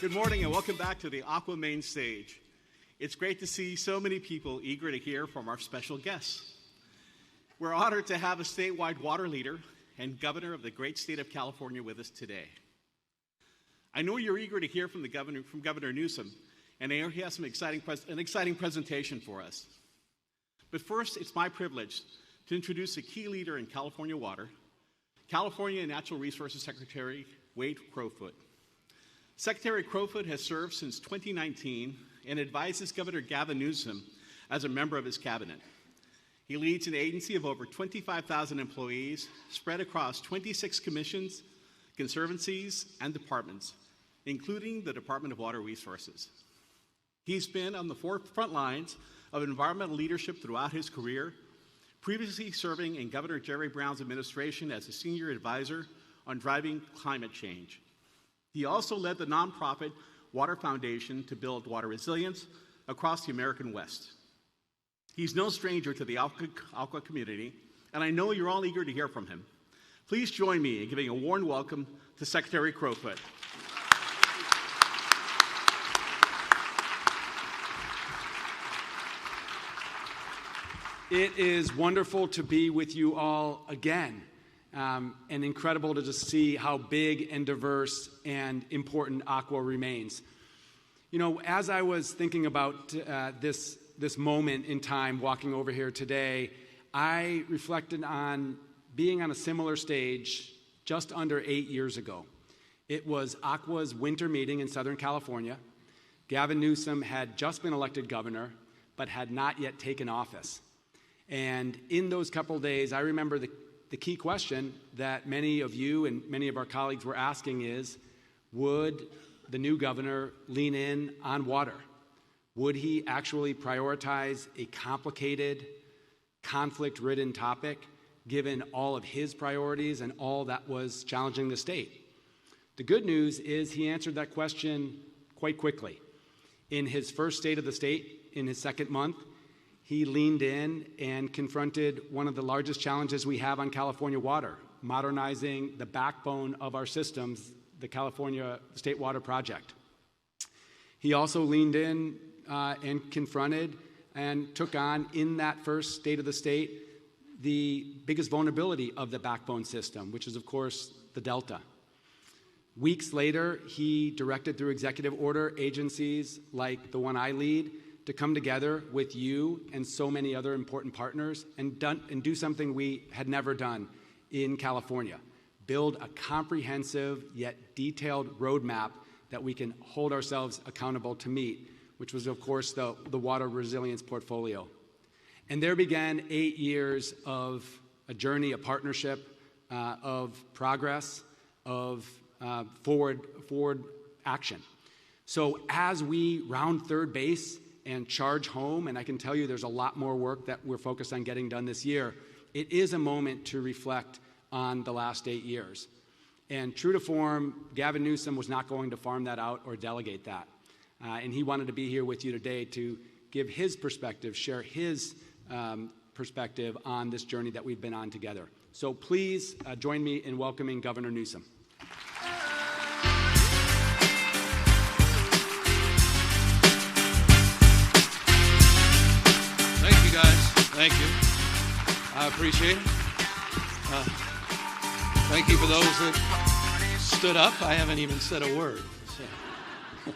Good morning and welcome back to the Aqua Main Stage. It's great to see so many people eager to hear from our special guests. We're honored to have a statewide water leader and governor of the great state of California with us today. I know you're eager to hear from Governor Newsom, and I know he has an exciting presentation for us. But first, it's my privilege to introduce a key leader in California water, California Natural Resources Secretary Wade Crowfoot. Secretary Crowfoot has served since 2019 and advises Governor Gavin Newsom as a member of his cabinet. He leads an agency of over 25,000 employees spread across 26 commissions, conservancies, and departments, including the Department of Water Resources. He's been on the front lines of environmental leadership throughout his career, previously serving in Governor Jerry Brown's administration as a senior advisor on driving climate change. He also led the nonprofit Water Foundation to build water resilience across the American West. He's no stranger to the Aqua community, and I know you're all eager to hear from him. Please join me in giving a warm welcome to Secretary Crowfoot. It is wonderful to be with you all again. And incredible to just see how big and diverse and important Aqua remains. You know, as I was thinking about this moment in time walking over here today, I reflected on being on a similar stage just under 8 years ago. It was Aqua's winter meeting in Southern California. Gavin Newsom had just been elected governor, but had not yet taken office. And in those couple of days, I remember the key question that many of you and many of our colleagues were asking is, would the new governor lean in on water? Would he actually prioritize a complicated, conflict-ridden topic, given all of his priorities and all that was challenging the state? The good news is he answered that question quite quickly. In his first State of the State, in his second month, he leaned in and confronted one of the largest challenges we have on California water, modernizing the backbone of our systems, the California State Water Project. He also leaned in and confronted and took on, in that first State of the State, the biggest vulnerability of the backbone system, which is, of course, the Delta. Weeks later, he directed through executive order agencies like the one I lead to come together with you and so many other important partners and do something we had never done in California. Build a comprehensive yet detailed roadmap that we can hold ourselves accountable to meet, which was, of course, the water resilience portfolio. And there began 8 years of a journey, a partnership, of progress, of forward action. So as we round third base and charge home, and I can tell you there's a lot more work that we're focused on getting done this year, it is a moment to reflect on the last 8 years. And true to form, Gavin Newsom was not going to farm that out or delegate that. And he wanted to be here with you today to give his perspective, share his perspective on this journey that we've been on together. So please join me in welcoming Governor Newsom. Thank you. I appreciate it. Thank you for those that stood up. I haven't even said a word. So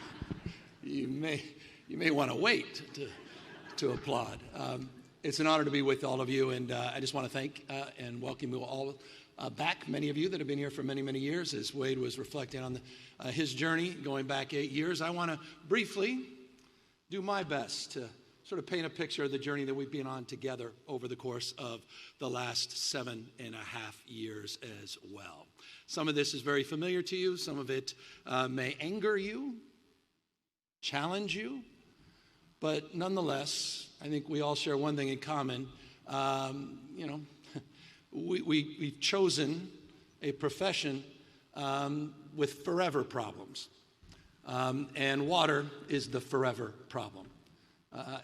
you may want to wait to applaud. It's an honor to be with all of you, and I just want to thank and welcome you all back. Many of you that have been here for many, many years, as Wade was reflecting on his journey going back 8 years. I want to briefly do my best to sort of paint a picture of the journey that we've been on together over the course of the last 7.5 years as well. Some of this is very familiar to you. Some of it may anger you, challenge you, but nonetheless, I think we all share one thing in common. We've chosen a profession with forever problems, and water is the forever problem.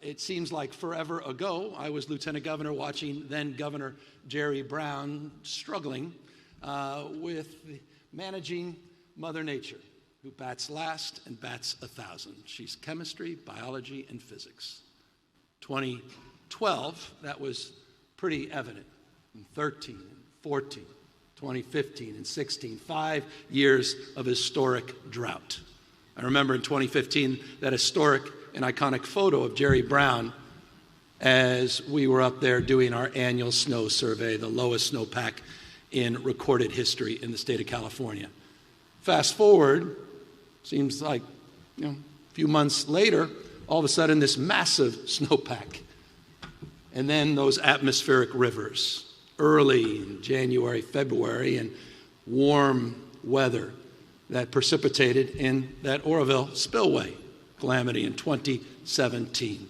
It seems like forever ago, I was Lieutenant Governor watching then Governor Jerry Brown struggling with managing Mother Nature. who bats last and bats 1,000. She's chemistry, biology, and physics. 2012, that was pretty evident. In 13, and 14, 2015, and 16, 5 years of historic drought. I remember in 2015 that historic and iconic photo of Jerry Brown as we were up there doing our annual snow survey, the lowest snowpack in recorded history in the state of California. Fast forward, seems like a few months later, all of a sudden this massive snowpack. And then those atmospheric rivers, early in January, February, and warm weather that precipitated in that Oroville spillway calamity in 2017.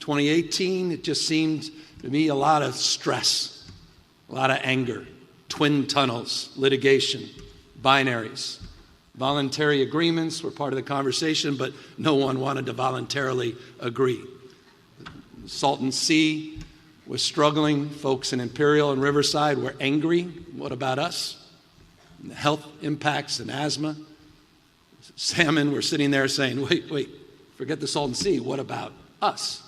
2018, it just seemed to me a lot of stress, a lot of anger, twin tunnels, litigation, binaries. Voluntary agreements were part of the conversation, but no one wanted to voluntarily agree. Salton Sea was struggling. Folks in Imperial and Riverside were angry. What about us? And the health impacts and asthma. Salmon were sitting there saying, wait, forget the Salton Sea. What about us?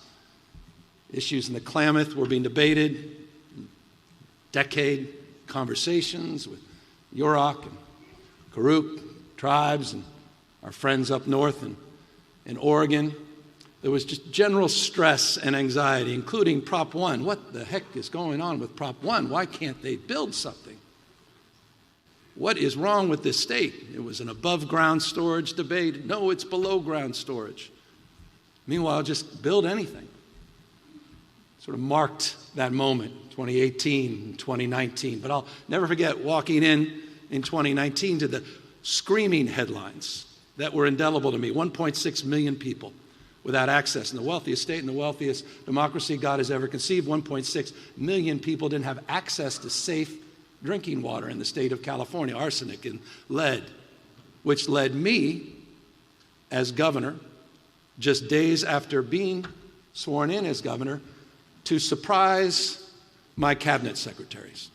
Issues in the Klamath were being debated. Decade conversations with Yurok and Karuk tribes and our friends up north in Oregon. There was just general stress and anxiety, including Prop 1. What the heck is going on with Prop 1? Why can't they build something? What is wrong with this state? It was an above-ground storage debate. No, it's below-ground storage. Meanwhile, just build anything. Sort of marked that moment, 2018 and 2019. But I'll never forget walking in 2019 to the screaming headlines that were indelible to me. 1.6 million people without access. In the wealthiest state and the wealthiest democracy God has ever conceived, 1.6 million people didn't have access to safe drinking water in the state of California, arsenic and lead, which led me as governor, just days after being sworn in as governor, to surprise my cabinet secretaries.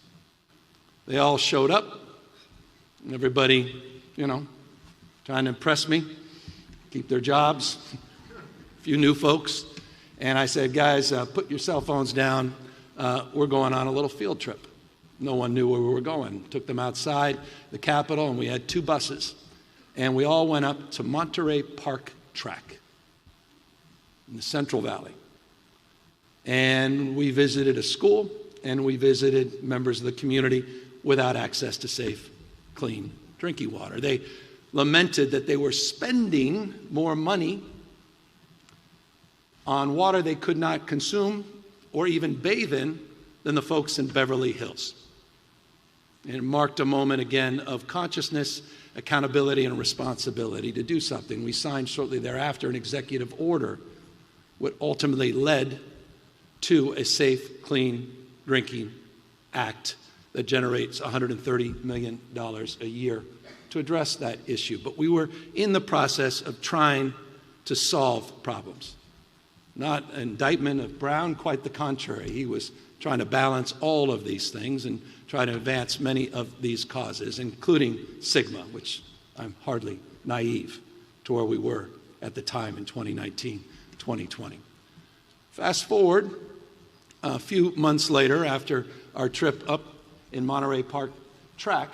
They all showed up, and everybody, trying to impress me, keep their jobs, a few new folks. And I said, guys, put your cell phones down. We're going on a little field trip. No one knew where we were going. Took them outside the Capitol, and we had 2 buses. And we all went up to Monterey Park Track in the Central Valley. And we visited a school, and we visited members of the community without access to safe, clean drinking water. They lamented that they were spending more money on water they could not consume or even bathe in than the folks in Beverly Hills. And it marked a moment again of consciousness, accountability, and responsibility to do something. We signed shortly thereafter an executive order, what ultimately led to a Safe, Clean Drinking Act that generates $130 million a year to address that issue. But we were in the process of trying to solve problems. Not an indictment of Brown, quite the contrary. He was trying to balance all of these things and try to advance many of these causes, including Sigma, which I'm hardly naive to where we were at the time in 2019, 2020. Fast forward a few months later, after our trip up in Monterey Park Track,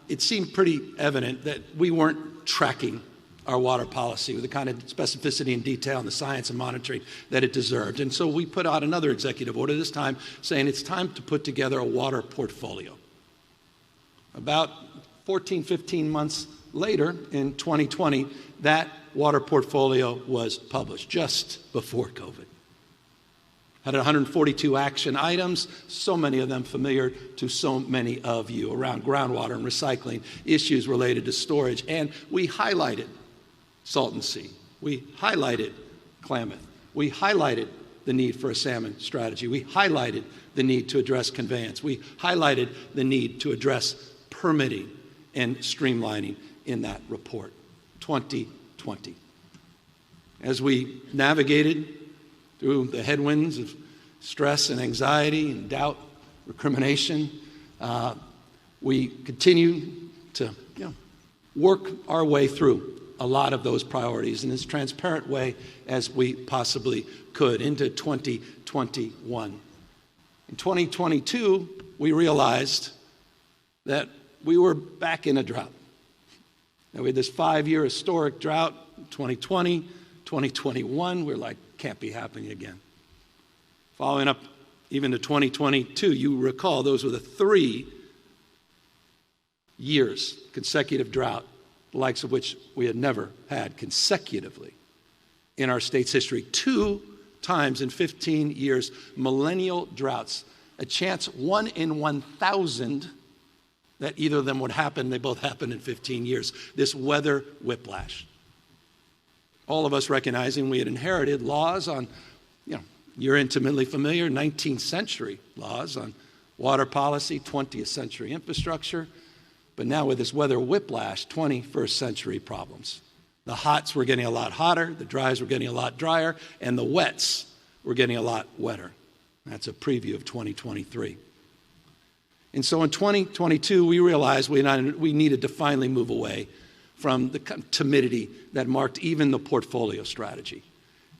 it seemed pretty evident that we weren't tracking our water policy with the kind of specificity and detail and the science and monitoring that it deserved. And so we put out another executive order, this time saying it's time to put together a water portfolio. About 14, 15 months later, in 2020, that water portfolio was published just before COVID. Had 142 action items, so many of them familiar to so many of you, around groundwater and recycling, issues related to storage. And we highlighted Salton Sea. We highlighted Klamath. We highlighted the need for a salmon strategy. We highlighted the need to address conveyance. We highlighted the need to address permitting and streamlining in that report. 2020. As we navigated through the headwinds of stress and anxiety and doubt, recrimination, we continue to work our way through a lot of those priorities in as transparent way as we possibly could into 2021. In 2022, we realized that we were back in a drought. Now, we had this 5-year historic drought, 2020, 2021. We're like, can't be happening again. Following up even to 2022, you recall those were the 3 years consecutive drought, the likes of which we had never had consecutively in our state's history. 2 times in 15 years, millennial droughts, a chance 1 in 1,000 that either of them would happen. They both happened in 15 years. This weather whiplash. All of us recognizing we had inherited laws on, you're intimately familiar, 19th century laws on water policy, 20th century infrastructure, but now with this weather whiplash, 21st century problems. The hots were getting a lot hotter, the dries were getting a lot drier, and the wets were getting a lot wetter. That's a preview of 2023. And so in 2022, we realized we needed to finally move away from the timidity that marked even the portfolio strategy.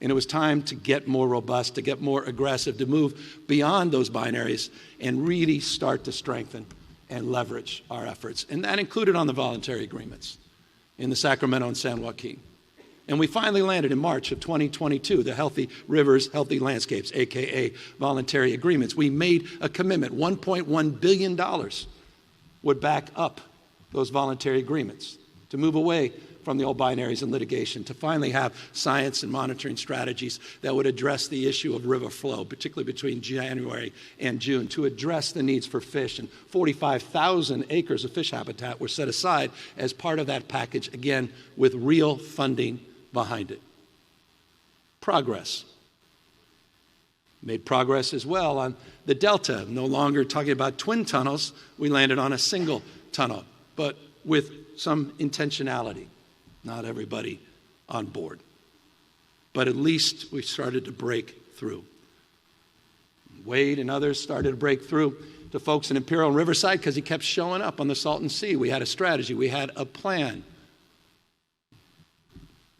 And it was time to get more robust, to get more aggressive, to move beyond those binaries and really start to strengthen and leverage our efforts. And that included on the voluntary agreements in the Sacramento and San Joaquin. And we finally landed in March of 2022, the Healthy Rivers, Healthy Landscapes, AKA voluntary agreements. We made a commitment, $1.1 billion would back up those voluntary agreements to move away from the old binaries and litigation, to finally have science and monitoring strategies that would address the issue of river flow, particularly between January and June, to address the needs for fish. And 45,000 acres of fish habitat were set aside as part of that package, again, with real funding behind it. Progress. Made progress as well on the Delta. No longer talking about twin tunnels, we landed on a single tunnel, but with some intentionality. Not everybody on board. But at least we started to break through. Wade and others started to break through to folks in Imperial and Riverside because he kept showing up on the Salton Sea. We had a strategy. We had a plan.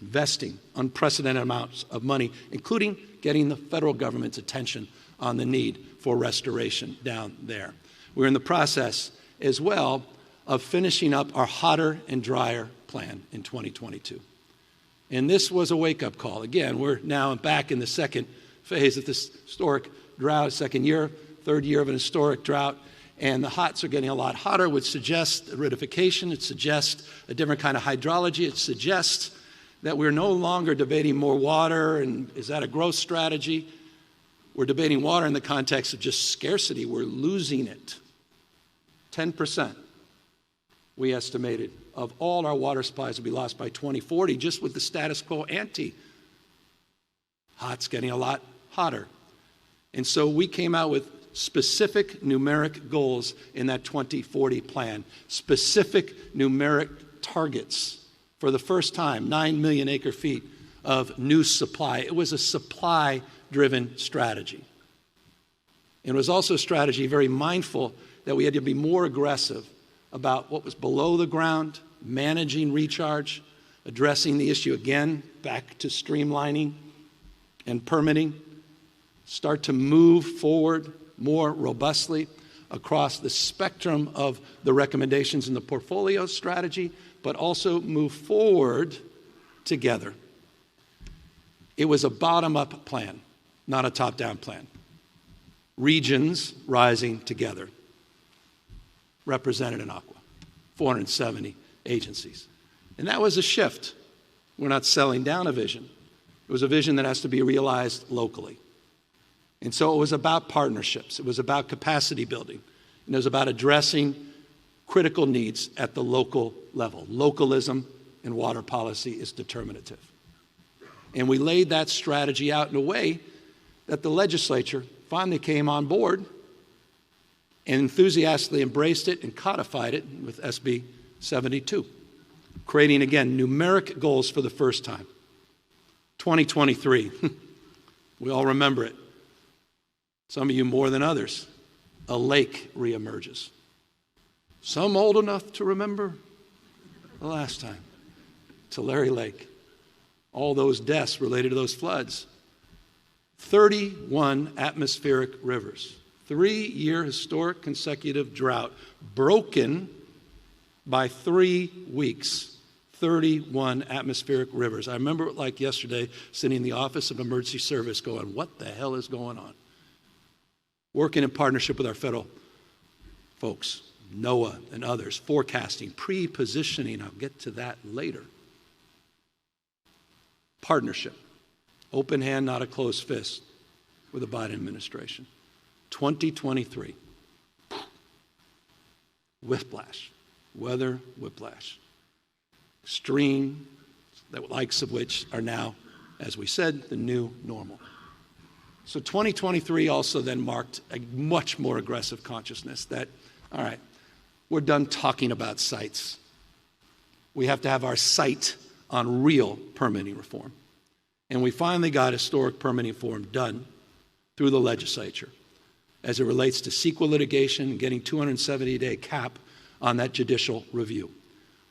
Investing unprecedented amounts of money, including getting the federal government's attention on the need for restoration down there. We're in the process as well of finishing up our hotter and drier plan in 2022. And this was a wake-up call. Again, we're now back in the second phase of this historic drought, third year of an historic drought, and the hots are getting a lot hotter, which suggests aridification. It suggests a different kind of hydrology. It suggests that we're no longer debating more water and is that a growth strategy? We're debating water in the context of just scarcity. We're losing it. 10%, we estimated, of all our water supplies will be lost by 2040 just with the status quo ante. Hot's getting a lot hotter. And so we came out with specific numeric goals in that 2040 plan, specific numeric targets. For the first time, 9 million acre feet of new supply. It was a supply-driven strategy. It was also a strategy very mindful that we had to be more aggressive about what was below the ground, managing recharge, addressing the issue again, back to streamlining and permitting, start to move forward more robustly across the spectrum of the recommendations in the portfolio strategy, but also move forward together. It was a bottom-up plan, not a top-down plan. Regions rising together, represented in Aqua, 470 agencies. And that was a shift. We're not selling down a vision. It was a vision that has to be realized locally. And so it was about partnerships. It was about capacity building. And it was about addressing critical needs at the local level. Localism in water policy is determinative. And we laid that strategy out in a way that the legislature finally came on board and enthusiastically embraced it and codified it with SB 72, creating, again, numeric goals for the first time. 2023, we all remember it. Some of you more than others. A lake reemerges. Some old enough to remember. the last time, Tulare Lake, all those deaths related to those floods. 31 atmospheric rivers. 3-year historic consecutive drought broken by 3 weeks. 31 atmospheric rivers. I remember it like yesterday, sitting in the Office of Emergency Service going, what the hell is going on? Working in partnership with our federal folks, NOAA and others, forecasting, pre-positioning. I'll get to that later. Partnership. Open hand, not a closed fist with the Biden administration. 2023. Whiplash. Weather whiplash. Extreme, the likes of which are now, as we said, the new normal. So 2023 also then marked a much more aggressive consciousness that, all right, we're done talking about sites. We have to have our sight on real permitting reform. And we finally got historic permitting reform done through the legislature as it relates to CEQA litigation and getting 270-day cap on that judicial review.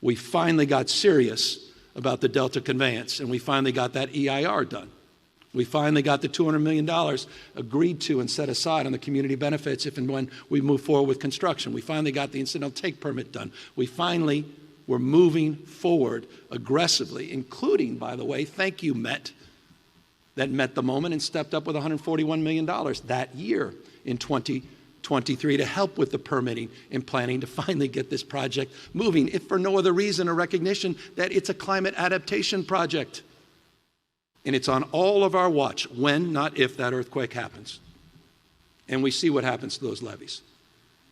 We finally got serious about the Delta conveyance, and we finally got that EIR done. We finally got the $200 million agreed to and set aside on the community benefits if and when we move forward with construction. We finally got the incidental take permit done. We finally were moving forward aggressively, including, by the way, thank you, Met, that met the moment and stepped up with $141 million that year in 2023 to help with the permitting and planning to finally get this project moving, if for no other reason, a recognition that it's a climate adaptation project. And it's on all of our watch when, not if, that earthquake happens. And we see what happens to those levees.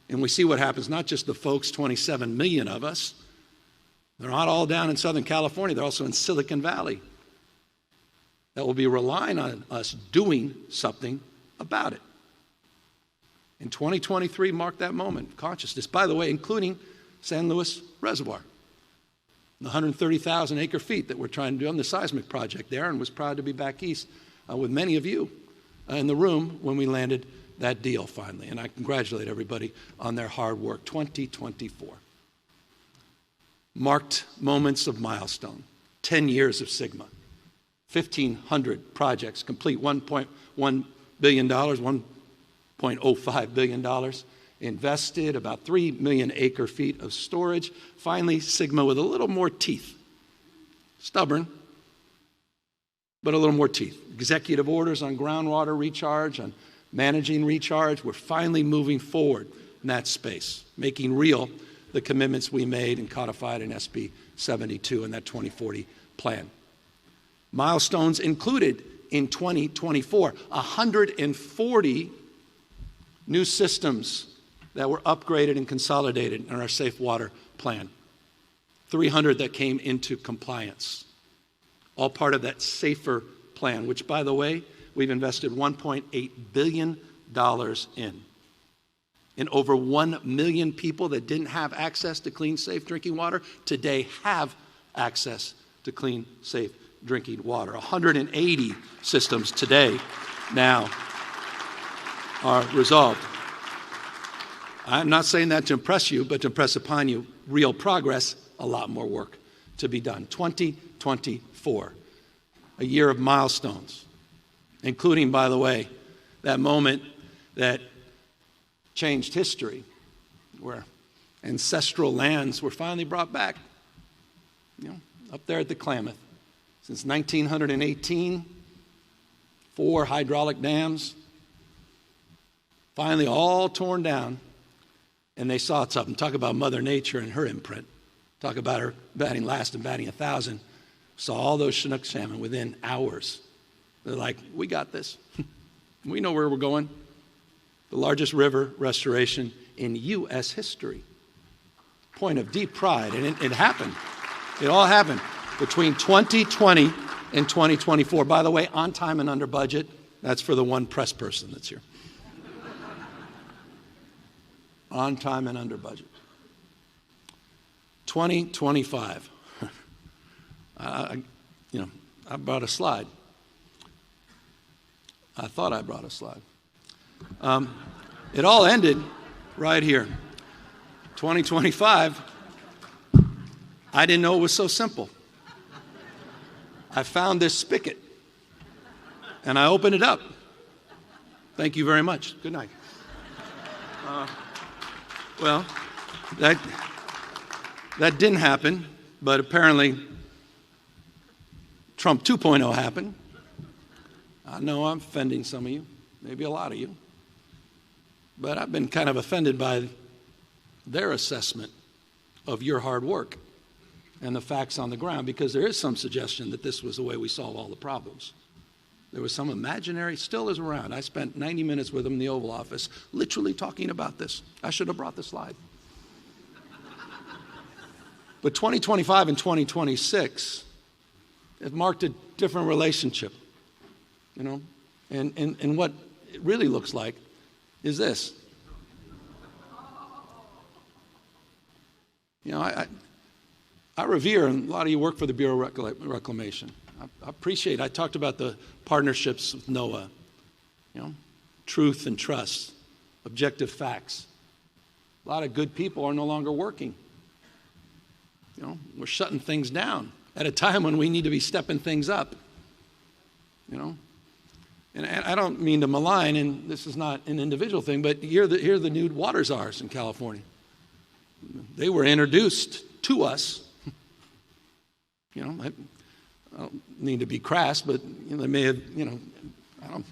And we see what happens, not just the folks, 27 million of us. They're not all down in Southern California. They're also in Silicon Valley. That will be relying on us doing something about it. And 2023 marked that moment of consciousness, by the way, including San Luis Reservoir, the 130,000 acre feet that we're trying to do on the seismic project there, and was proud to be back east with many of you in the room when we landed that deal finally. And I congratulate everybody on their hard work. 2024 marked moments of milestone, 10 years of Sigma, 1,500 projects complete, $1.1 billion, $1.05 billion invested, about 3 million acre feet of storage. Finally, Sigma with a little more teeth. Stubborn, but a little more teeth. Executive orders on groundwater recharge, on managing recharge. We're finally moving forward in that space, making real the commitments we made and codified in SB 72 and that 2040 plan. Milestones included in 2024, 140 new systems that were upgraded and consolidated in our safe water plan. 300 that came into compliance. All part of that safer plan, which, by the way, we've invested $1.8 billion in. And over 1 million people that didn't have access to clean, safe drinking water today have access to clean, safe drinking water. 180 systems today now are resolved. I'm not saying that to impress you, but to impress upon you real progress, a lot more work to be done. 2024, a year of milestones, including, by the way, that moment that changed history, where ancestral lands were finally brought back, up there at the Klamath. Since 1918, 4 hydraulic dams, finally all torn down, and they saw something. Talk about Mother Nature and her imprint. Talk about her batting last and batting 1,000. Saw all those Chinook salmon within hours. They're like, we got this. We know where we're going. The largest river restoration in U.S. history. Point of deep pride. And it happened. It all happened between 2020 and 2024. By the way, on time and under budget. That's for the one press person that's here. On time and under budget. 2025. I brought a slide. I thought I brought a slide. It all ended right here. 2025. I didn't know it was so simple. I found this spigot, and I opened it up. Thank you very much. Good night. Well, that didn't happen, but apparently Trump 2.0 happened. I know I'm offending some of you, maybe a lot of you, but I've been kind of offended by their assessment of your hard work and the facts on the ground, because there is some suggestion that this was the way we solve all the problems. There was some imaginary, still is around. I spent 90 minutes with him in the Oval Office, literally talking about this. I should have brought the slide. But 2025 and 2026 have marked a different relationship, you know? And what it really looks like is this. You know, I revere, and a lot of you work for the Bureau of Reclamation. I appreciate, I talked about the partnerships with NOAA, you know, truth and trust, objective facts. A lot of good people are no longer working. You know, we're shutting things down at a time when we need to be stepping things up, you know. And I don't mean to malign, and this is not an individual thing, but here are the new water czars in California. They were introduced to us. You know, I don't need to be crass, but you know, they may have, you know, I don't know,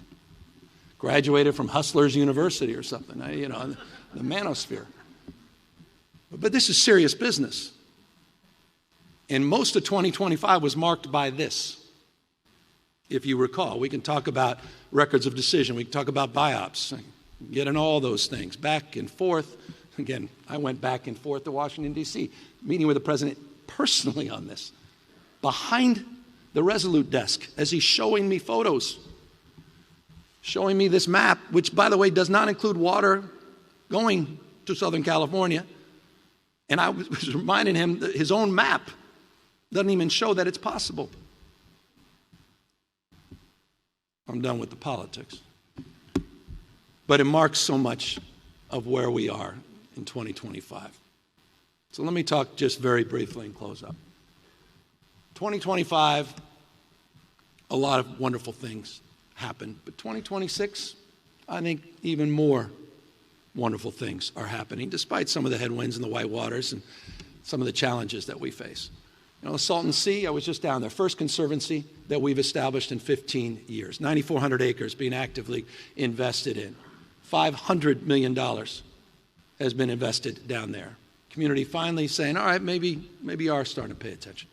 graduated from Hustlers University or something, you know, the manosphere. But this is serious business. And most of 2025 was marked by this. If you recall, we can talk about records of decision. We can talk about BIOPS, get in all those things, back and forth. Again, I went back and forth to Washington, D.C., meeting with the president personally on this. Behind the Resolute desk, as he's showing me photos, showing me this map, which, by the way, does not include water going to Southern California. And I was reminding him that his own map doesn't even show that it's possible. I'm done with the politics. But it marks so much of where we are in 2025. So let me talk just very briefly and close up. 2025, a lot of wonderful things happened. But 2026, I think even more wonderful things are happening, despite some of the headwinds and the white waters and some of the challenges that we face. You know, the Salton Sea, I was just down there, first conservancy that we've established in 15 years, 9,400 acres being actively invested in. $500 million has been invested down there. Community finally saying, all right, maybe you are starting to pay attention.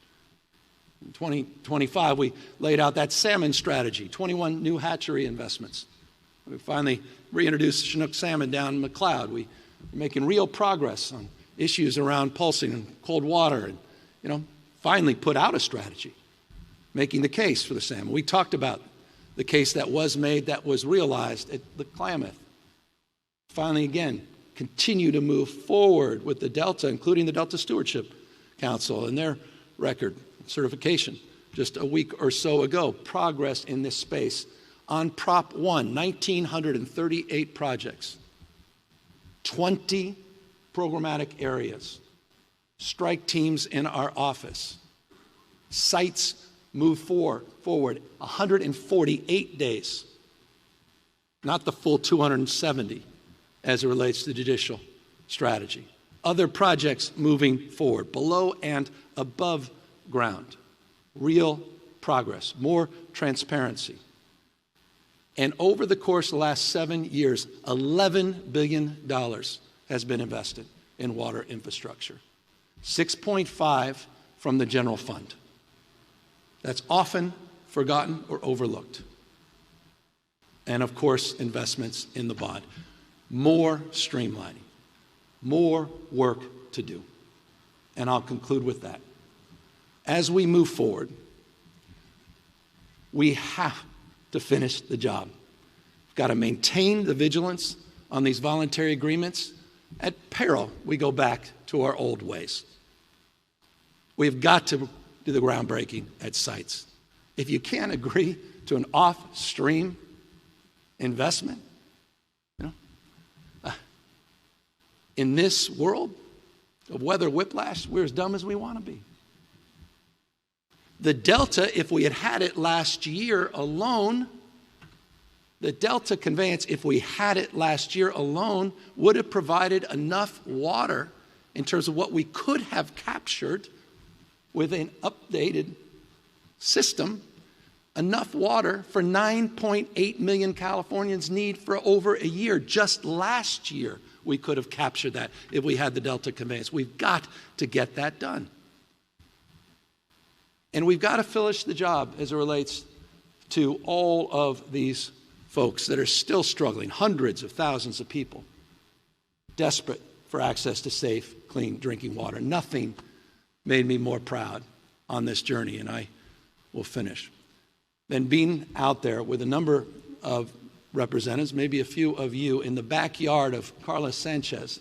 In 2025, we laid out that salmon strategy, 21 new hatchery investments. We finally reintroduced Chinook salmon down in McLeod. We're making real progress on issues around pulsing and cold water, and, you know, finally put out a strategy, making the case for the salmon. We talked about the case that was made, that was realized at the Klamath. Finally, again, continue to move forward with the Delta, including the Delta Stewardship Council and their record certification just a week or so ago. Progress in this space. On Prop 1, 1,938 projects, 20 programmatic areas, strike teams in our office, sites move forward 148 days, not the full 270 as it relates to judicial strategy. Other projects moving forward, below and above ground. Real progress, more transparency. And over the course of the last 7 years, $11 billion has been invested in water infrastructure. 6.5 from the general fund. That's often forgotten or overlooked. And of course, investments in the bond. More streamlining, more work to do. And I'll conclude with that. As we move forward, we have to finish the job. We've got to maintain the vigilance on these voluntary agreements. At peril, we go back to our old ways. We've got to do the groundbreaking at sites. If you can't agree to an off-stream investment, you know, in this world of weather whiplash, we're as dumb as we want to be. The delta, if we had had it last year alone, the delta conveyance, if we had it last year alone, would have provided enough water in terms of what we could have captured with an updated system, enough water for 9.8 million Californians need for over a year. Just last year, we could have captured that if we had the delta conveyance. We've got to get that done. And we've got to finish the job as it relates to all of these folks that are still struggling, hundreds of thousands of people, desperate for access to safe, clean drinking water. Nothing made me more proud on this journey, and I will finish, than being out there with a number of representatives, maybe a few of you, in the backyard of Carlos Sanchez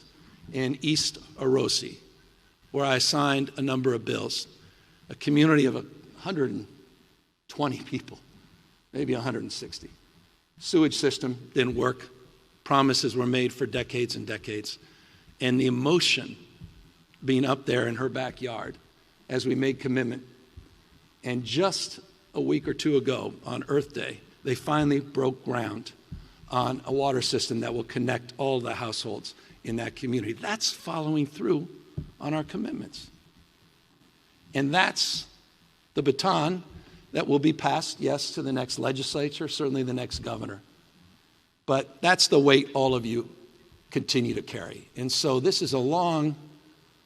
in East Orosi, where I signed a number of bills. A community of 120 people, maybe 160. Sewage system didn't work. Promises were made for decades and decades. And the emotion being up there in her backyard as we made commitment. And just a week or two ago on Earth Day, they finally broke ground on a water system that will connect all the households in that community. That's following through on our commitments. And that's the baton that will be passed, yes, to the next legislature, certainly the next governor. But that's the weight all of you continue to carry. And so this is a long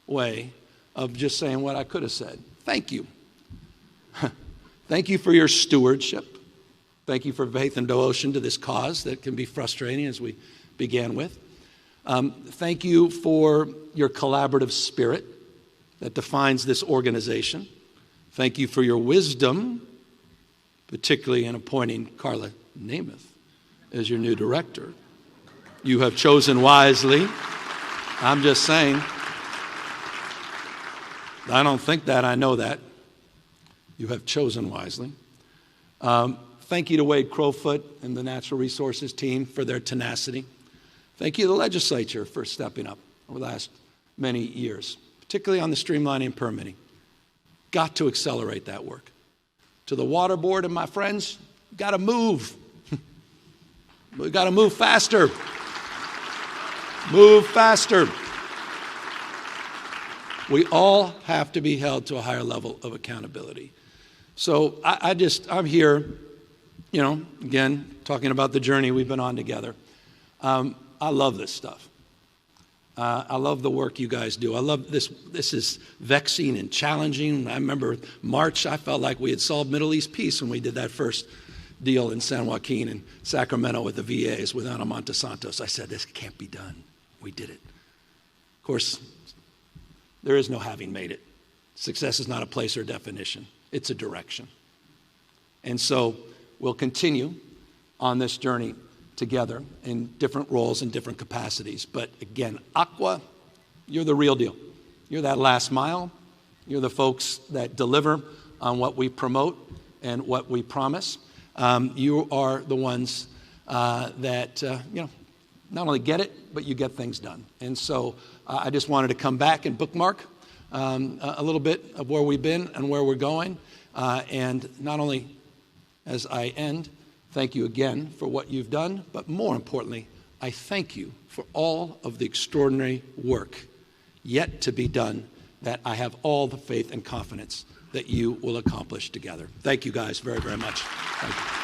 way of just saying what I could have said. Thank you. Thank you for your stewardship. Thank you for faith and devotion to this cause that can be frustrating, as we began with. Thank you for your collaborative spirit that defines this organization. Thank you for your wisdom, particularly in appointing Carla Namath as your new director. You have chosen wisely. I'm just saying. I don't think that. I know that. You have chosen wisely. Thank you to Wade Crowfoot and the Natural Resources team for their tenacity. Thank you to the legislature for stepping up over the last many years, particularly on the streamlining and permitting. Got to accelerate that work. To the water board and my friends, got to move. We've got to move faster. Move faster. We all have to be held to a higher level of accountability. So I'm here, again, talking about the journey we've been on together. I love this stuff. I love the work you guys do. I love this. This is vexing and challenging. I remember March, I felt like we had solved Middle East peace when we did that first deal in San Joaquin and Sacramento with the VAs with Ana Montesantos. I said, this can't be done. We did it. Of course, there is no having made it. Success is not a place or definition. It's a direction. And so we'll continue on this journey together in different roles and different capacities. But again, Aqua, you're the real deal. You're that last mile. You're the folks that deliver on what we promote and what we promise. You are the ones that not only get it, but you get things done. And so I just wanted to come back and bookmark a little bit of where we've been and where we're going. And not only as I end, thank you again for what you've done, but more importantly, I thank you for all of the extraordinary work yet to be done that I have all the faith and confidence that you will accomplish together. Thank you guys very, very much. Thank you.